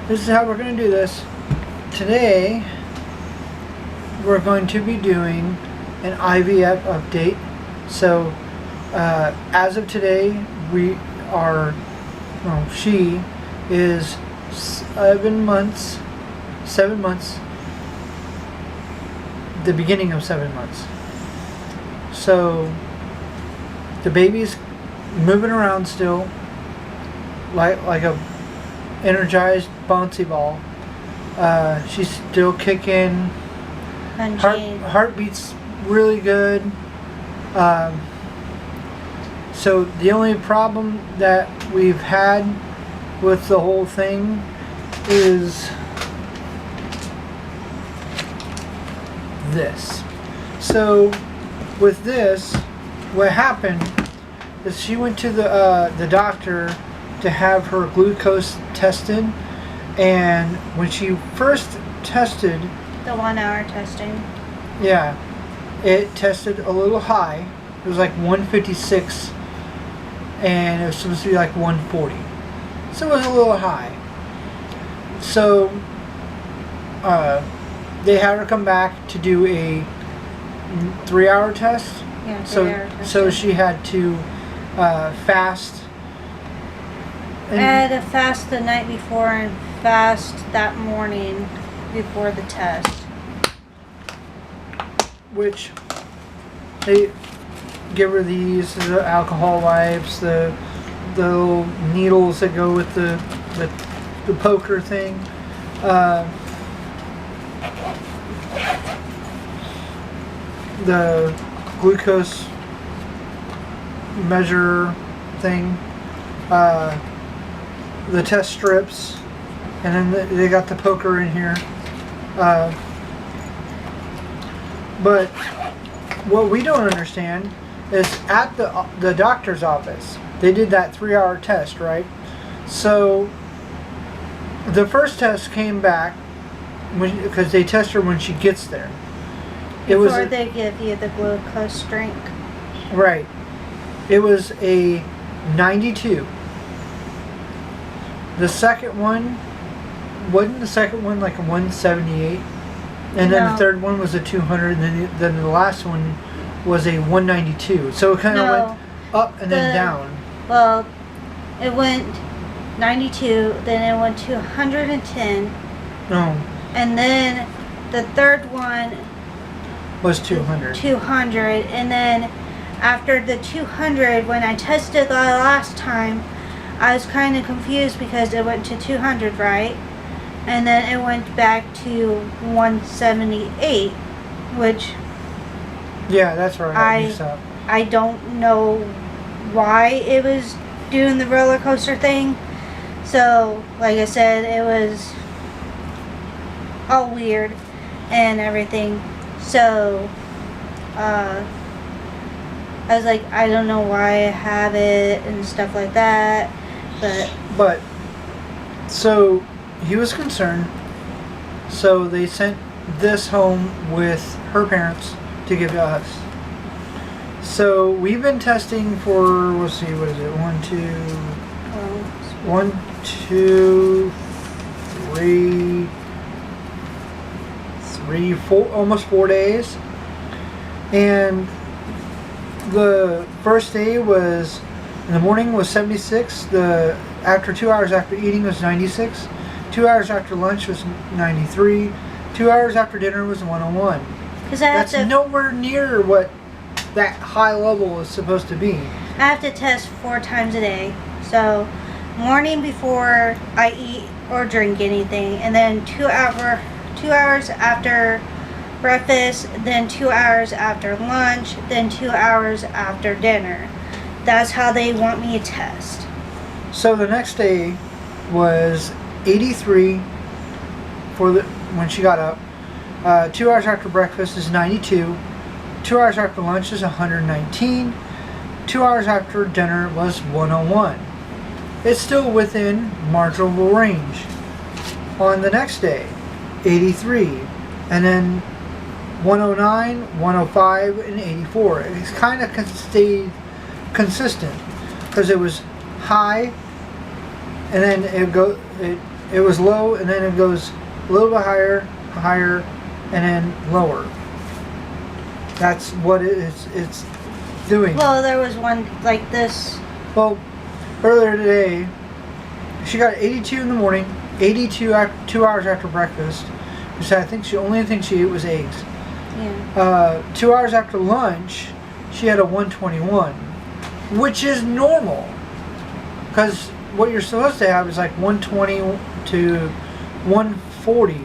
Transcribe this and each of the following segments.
this is how we're going to do this. Today, we're going to be doing an IVF update. So, as of today, she is 7 months, the beginning of 7 months. So, the baby's moving around still, like a energized bouncy ball. She's still kicking. Heartbeat's really good. So the only problem that we've had with the whole thing is this. So with this, what happened is she went to the doctor to have her glucose tested, and when she first tested, the 1 hour testing, yeah, it tested a little high. It was like 156, and it was supposed to be like 140, so it was a little high. So they had her come back to do a 3-hour test. Yeah, so she had to fast. I had to fast the night before and fast that morning before the test. Which they give her these, the alcohol wipes, the little needles that go with the poker thing. The glucose measure thing. The test strips, and then they got the poker in here. But what we don't understand is at the doctor's office, they did that 3-hour test, right? So the first test came back because they test her when she gets there. Before they give you the glucose drink. Right. It was a 92. The second one, wasn't the second one like a 178? And then the third one was a 200, and then the last one was a 192. So it kind of went up and then down. Well, it went 92, then it went to 110. No. And then the third one was 200. 200, and then after the 200, when I tested the last time, I was kind of confused because it went to 200, right? And then it went back to 178, which... Yeah, that's where I got mixed up. I don't know why it was doing the roller coaster thing. So, like I said, it was all weird and everything. So, I was like, I don't know why I have it and stuff like that. But so he was concerned, so they sent this home with her parents to give to us. So we've been testing for, let's see, what is it? 1, 2, 3, 4, almost 4 days. And the first day was, in the morning was 76. After 2 hours after eating was 96. 2 hours after lunch was 93. 2 hours after dinner was 101. That's nowhere near what that high level is supposed to be. I have to test 4 times a day. So, morning before I eat or drink anything, and then 2 hours after breakfast, then 2 hours after lunch, then 2 hours after dinner. That's how they want me to test. So the next day was 83 when she got up. 2 hours after breakfast is 92. 2 hours after lunch is 119. 2 hours after dinner was 101. It's still within marginal range. On the next day, 83, and then 109, 105, and 84. It's kind of stayed consistent because it was high, and then it it was low, and then it goes a little bit higher, higher, and then lower. That's what it's doing. Well, there was one like this. Well, earlier today, she got 82 in the morning, 82 2 hours after breakfast. Which I think only thing she ate was eggs. Yeah. 2 hours after lunch, she had a 121, which is normal. Because what you're supposed to have is like 120 to 140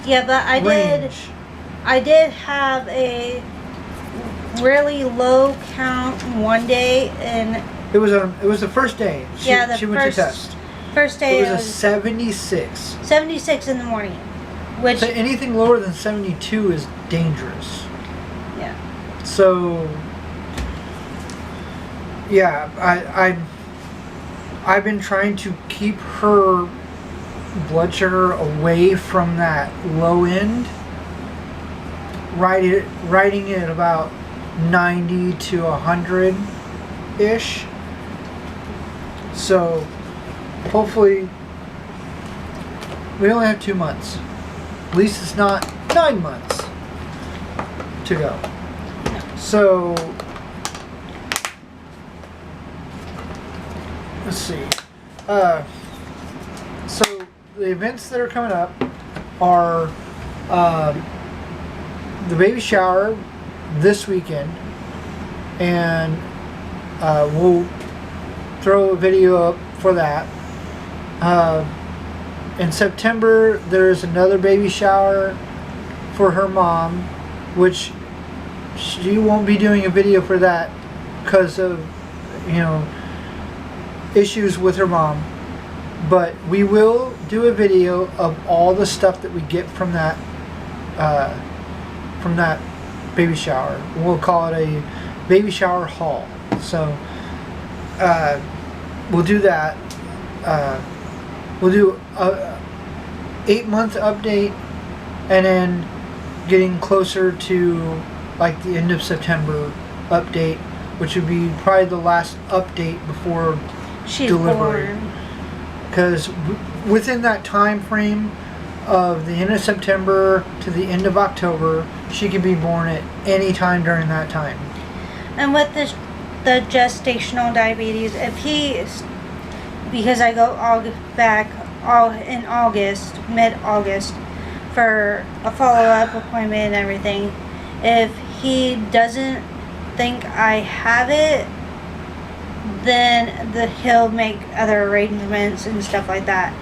Yeah, but range. I did have a really low count one day, and It was the first day. She went to test. First day It was a 76. 76 in the morning, which So anything lower than 72 is dangerous. yeah. So yeah, I've been trying to keep her blood sugar away from that low end, riding it about 90 to 100 ish. So hopefully we only have 2 months. At least it's not 9 months to go. So let's see. So the events that are coming up are the baby shower this weekend, and we'll throw a video up for that. In September, there's another baby shower for her mom, which she won't be doing a video for that because of, issues with her mom. But we will do a video of all the stuff that we get from that baby shower. We'll call it a baby shower haul. So we'll do that. We'll do a 8-month update, and then getting closer to like the end of September update, which would be probably the last update before She's delivery. born. Because within that time frame of the end of September to the end of October, she can be born at any time during that time. And with the gestational diabetes, because I go in August, mid-August, for a follow-up appointment and everything, if he doesn't think I have it, then he'll make other arrangements and stuff like that.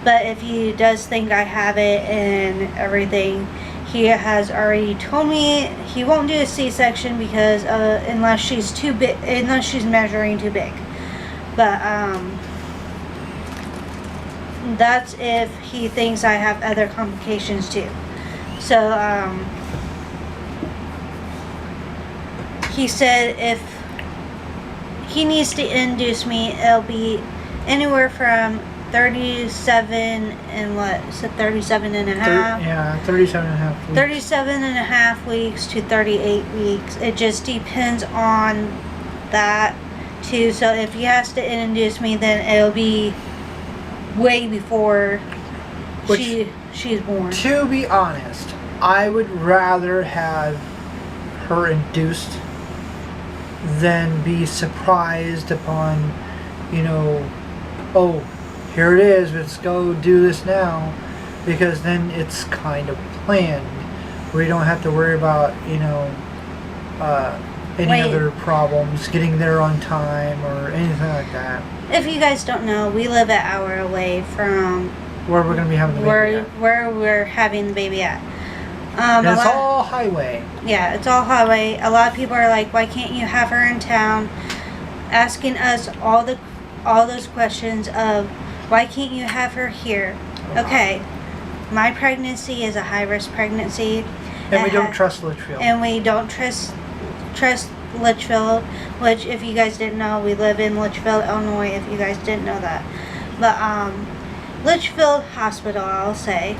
But if he does think I have it and everything, he has already told me he won't do a C-section because unless she's too big, unless she's measuring too big. But that's if he thinks I have other complications too. So he said if he needs to induce me, it'll be anywhere from 37 and what? So 37 and a half? 37 and a half weeks. 37 and a half weeks to 38 weeks. It just depends on that too. So if he has to induce me, then it'll be way before she's born. To be honest, I would rather have her induced than be surprised upon, oh, here it is, let's go do this now, because then it's kind of planned, where you don't have to worry about, any other problems, getting there on time or anything like that. If you guys don't know, we live an hour away from Where we're going to be having the baby at. where we're having the baby at. And it's all highway. Yeah, it's all highway. A lot of people are like, why can't you have her in town? Asking us all those questions of, why can't you have her here? Okay, my pregnancy is a high-risk pregnancy. And we don't trust Litchfield. And we don't trust Litchfield, which, if you guys didn't know, we live in Litchfield, Illinois, if you guys didn't know that. But Litchfield Hospital, I'll say,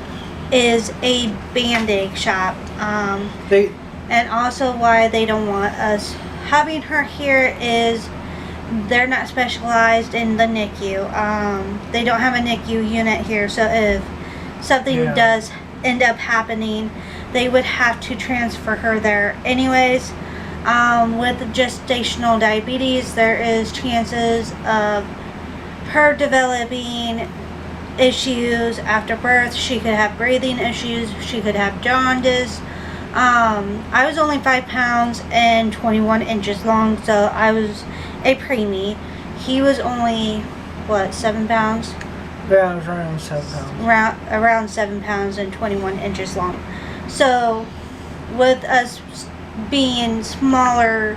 is a Band-Aid shop. And also why they don't want us having her here is they're not specialized in the NICU. They don't have a NICU unit here, so if something does end up happening, they would have to transfer her there anyways. With gestational diabetes, there is chances of her developing issues after birth. She could have breathing issues. She could have jaundice. I was only 5 pounds and 21 inches long, so I was a preemie. He was only, what, 7 pounds? Yeah, it was around 7 pounds. Around 7 pounds and 21 inches long. So, with us being smaller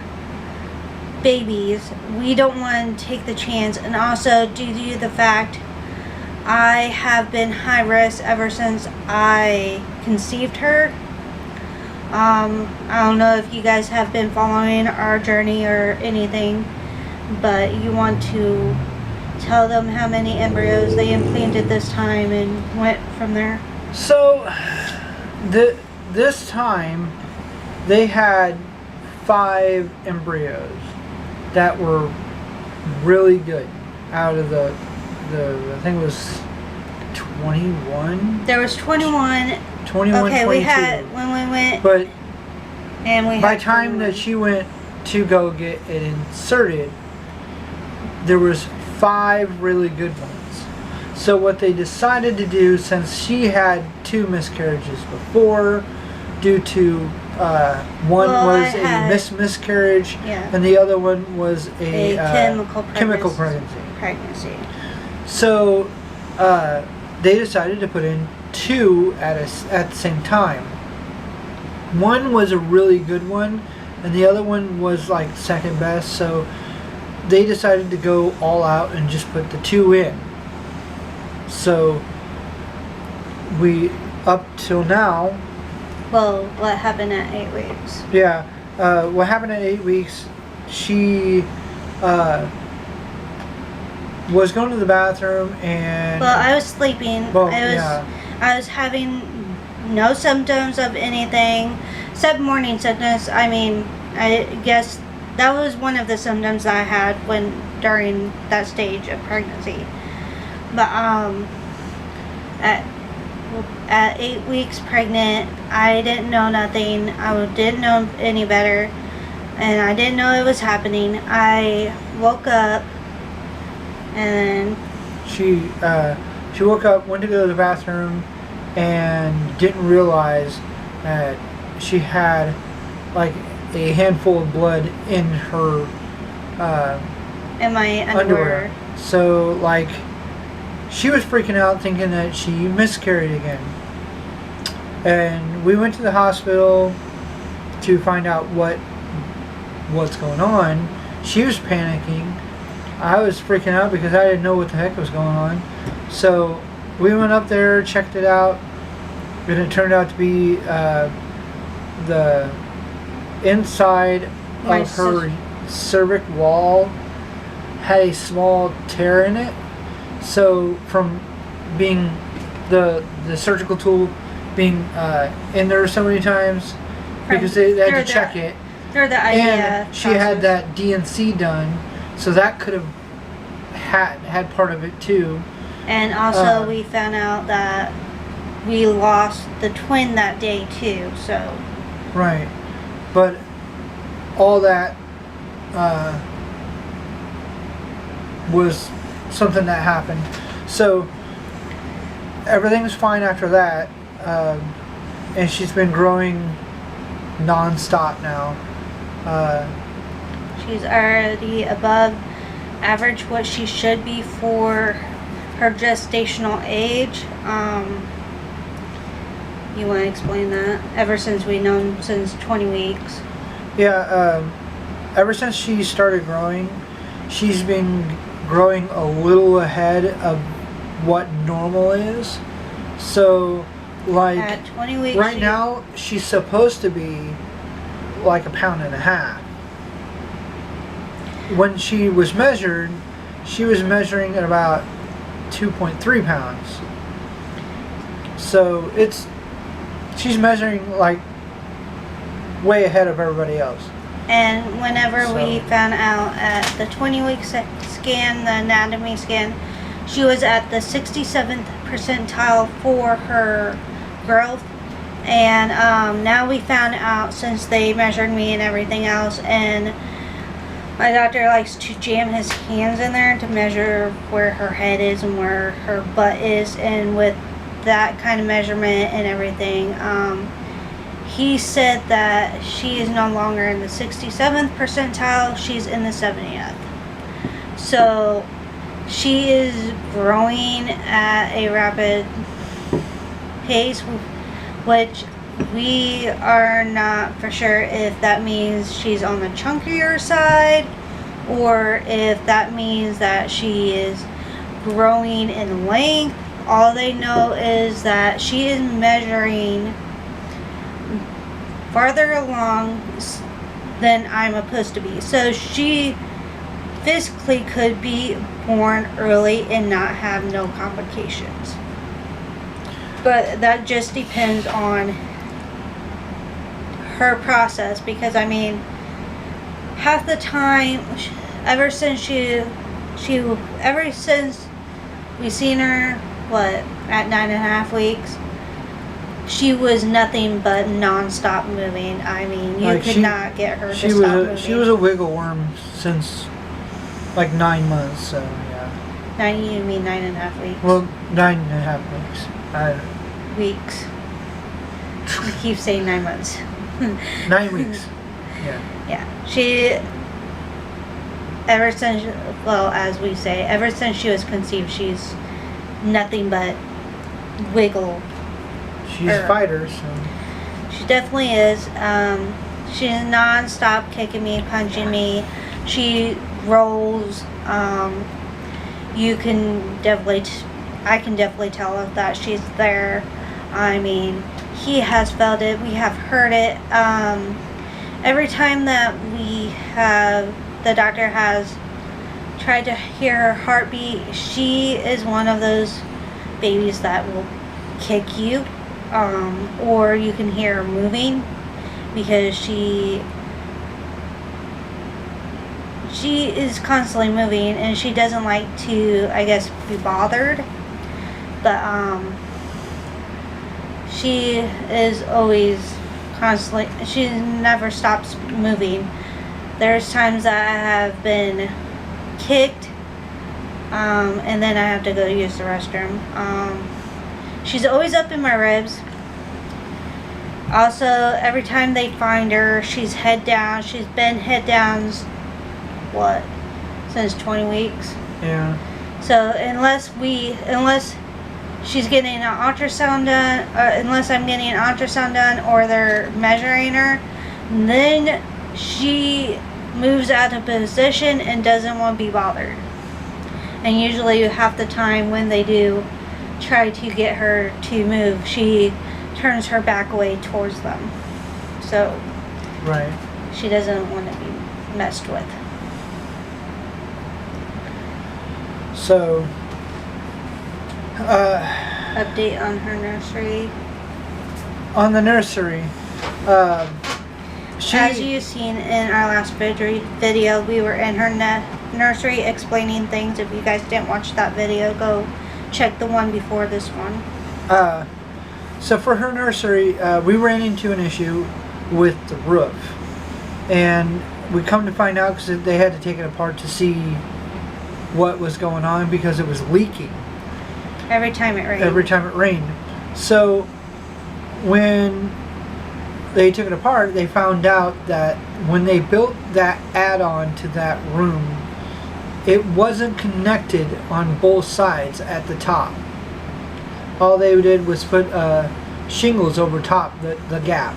babies, we don't want to take the chance, and also due to the fact I have been high risk ever since I conceived her. I don't know if you guys have been following our journey or anything, but you want to tell them how many embryos they implanted this time and went from there. So, this time they had 5 embryos that were really good out of the I think it was 21. There was 21. 21, okay, 22. we had when we went, but and we by had the time 21. that she went to go get it inserted, there was 5 really good ones. So what they decided to do, since she had 2 miscarriages before, due to one was a miscarriage, and the other one was a chemical pregnancy. So they decided to put in 2 at the same time. One was a really good one, and the other one was like second best. So they decided to go all out and just put the 2 in. So we, up till now. Well, what happened at 8 weeks? Yeah, what happened at 8 weeks? She was going to the bathroom and. Well, I was sleeping. Well, I was having no symptoms of anything except morning sickness. I mean, I guess that was one of the symptoms I had during that stage of pregnancy. But at 8 weeks pregnant, I didn't know nothing. I didn't know any better, and I didn't know it was happening. I woke up, and she woke up, went to go to the bathroom, and didn't realize that she had like a handful of blood in her in my underwear. So like she was freaking out, thinking that she miscarried again. And we went to the hospital to find out what's going on. She was panicking. I was freaking out because I didn't know what the heck was going on. So we went up there, checked it out, and it turned out to be the inside of her cervix wall had a small tear in it. So from being the surgical tool being in there so many times, because they had to check it, and she had that DNC done, so that could have had part of it too. And also we found out that we lost the twin that day too. So right, but all that was something that happened. So everything was fine after that, and she's been growing non-stop now. She's already above average what she should be for her gestational age. You want to explain that? Ever since we've known since 20 weeks. Yeah, ever since she started growing, she's been growing a little ahead of what normal is. So like at 20 weeks right now she's supposed to be like 1.5 pounds. When she was measured, she was measuring at about 2.3 pounds. So she's measuring like way ahead of everybody else. And whenever we So- found out at the 20-week scan, the anatomy scan, she was at the 67th percentile for her growth. And now we found out, since they measured me and everything else, and my doctor likes to jam his hands in there to measure where her head is and where her butt is, and with that kind of measurement and everything, he said that she is no longer in the 67th percentile, she's in the 70th. So she is growing at a rapid pace, which we are not for sure if that means she's on the chunkier side or if that means that she is growing in length. All they know is that she is measuring farther along than I'm supposed to be. So she physically could be born early and not have no complications. But that just depends on her process, because I mean, half the time, ever since we seen her, at 9.5 weeks, she was nothing but non-stop moving. I mean, you could not get her to stop moving. She was a wiggle worm since like 9 months, so yeah. You mean 9.5 weeks? Well, 9.5 weeks. Weeks. You keep saying 9 months. 9 weeks. Yeah. Yeah. She, ever since, as we say, ever since she was conceived, she's nothing but wiggle. She's a fighter, so. She definitely is. She's non-stop kicking me, punching me. She rolls. You can definitely, I can definitely tell that she's there. I mean, he has felt it. We have heard it. Every time that the doctor has tried to hear her heartbeat, she is one of those babies that will kick you. Or you can hear her moving, because she is constantly moving and she doesn't like to, I guess, be bothered. But she is always constantly, she never stops moving. There's times that I have been kicked, and then I have to go use the restroom. She's always up in my ribs. Also, every time they find her, she's head down. She's been head down, since 20 weeks. Yeah. So unless she's getting an ultrasound done, unless I'm getting an ultrasound done or they're measuring her, then she moves out of position and doesn't want to be bothered. And usually half the time when they do try to get her to move, she turns her back away towards them. So Right. she doesn't want to be messed with. So, Update on her nursery. on the nursery, As you've seen in our last video, we were in her nursery explaining things. If you guys didn't watch that video, go check the one before this one. So for her nursery, we ran into an issue with the roof, and we come to find out because they had to take it apart to see what was going on, because it was leaking Every time it rained. every time it rained. So when they took it apart, they found out that when they built that add-on to that room, it wasn't connected on both sides at the top. All they did was put shingles over top the gap.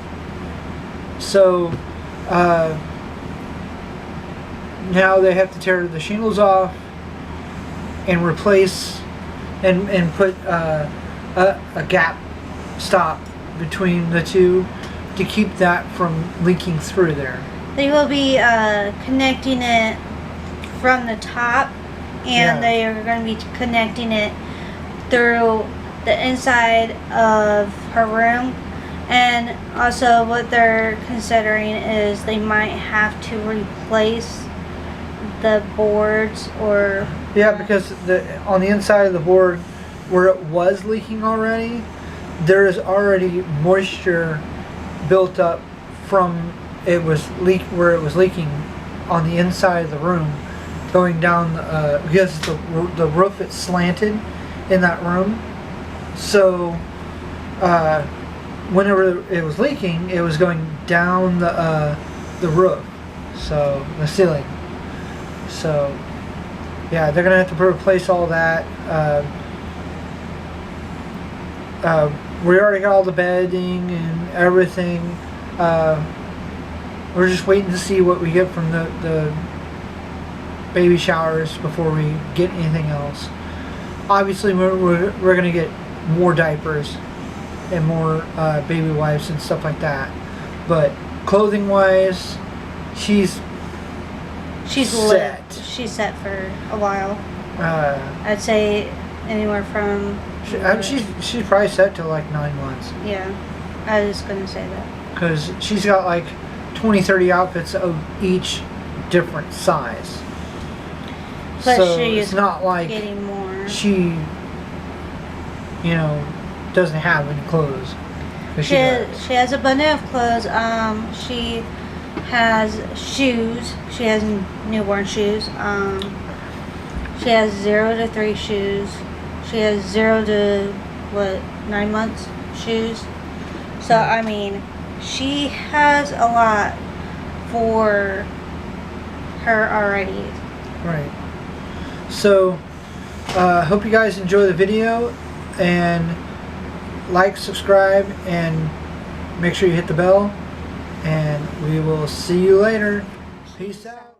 So now they have to tear the shingles off and replace and put a gap stop between the two to keep that from leaking through there. They will be connecting it from the top, and Yeah. they are going to be connecting it through the inside of her room, And also what they're considering is they might have to replace the boards or... Yeah, because on the inside of the board where it was leaking already, there is already moisture built up from where it was leaking on the inside of the room, going down because the roof is slanted in that room. So whenever it was leaking, it was going down the roof, so the ceiling. So yeah, they're gonna have to replace all that. We already got all the bedding and everything. We're just waiting to see what we get from the baby showers before we get anything else. Obviously, we're gonna get more diapers and more baby wipes and stuff like that. But clothing wise, she's set. She's set for a while. Uh, I'd say anywhere from... she's probably set to like 9 months. Yeah, I was gonna say that. Because she's got like 20-30 outfits of each different size. But So she it's is not like getting more. she, doesn't have any clothes. She has a bundle of clothes. She has shoes. She has newborn shoes. She has 0 to 3 shoes. She has 0 to 9 months shoes. So I mean, she has a lot for her already. Right. So hope you guys enjoy the video, and like, subscribe, and make sure you hit the bell, and we will see you later. Peace out.